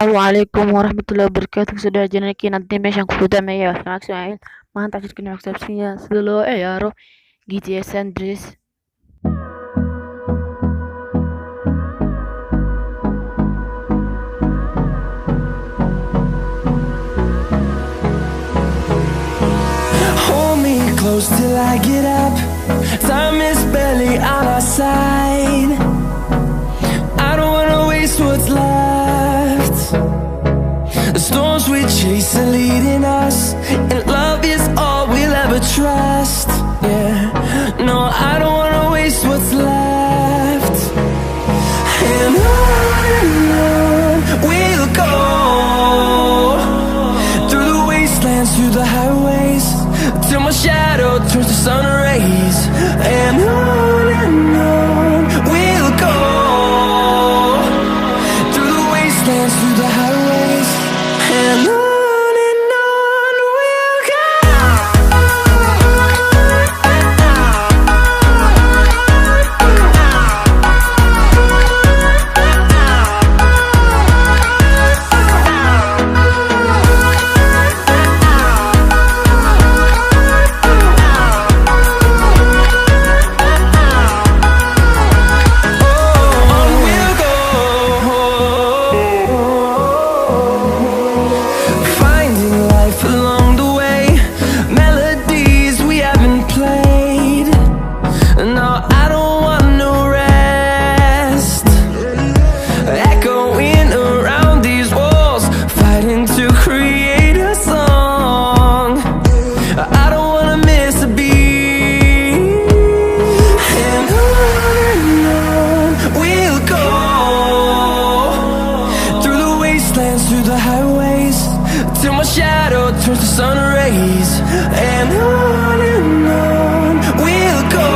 السلام عليكم ورحمة الله وبركاته. kusoo dhawaad channelkeena haddii meeshaan ku fududaameeya waxaan Ismaaciil maanta cashirkeena wuxuu ku saabsan yahay sida loo ciyaaro GTA San ADREASS. Hold me close till I get up. Time is barely on our side. I don't wanna waste what's left. The storms we chase are leading us, and love is all we'll ever trust. Yeah, no, I don't wanna waste what's left. And on we'll go, through the wastelands, through the highways, till my shadow turns to sun rays. And on we'll go, through the wastelands, through the highways, and on we'll go. Finding life along the way, melodies we haven't played. No, I don't want no rest. Echoing around these walls, fighting to create a song. I don't wanna miss a beat. And on we'll go, through the wastelands, through the highways, till my shadow turns to sun rays. And on we'll go.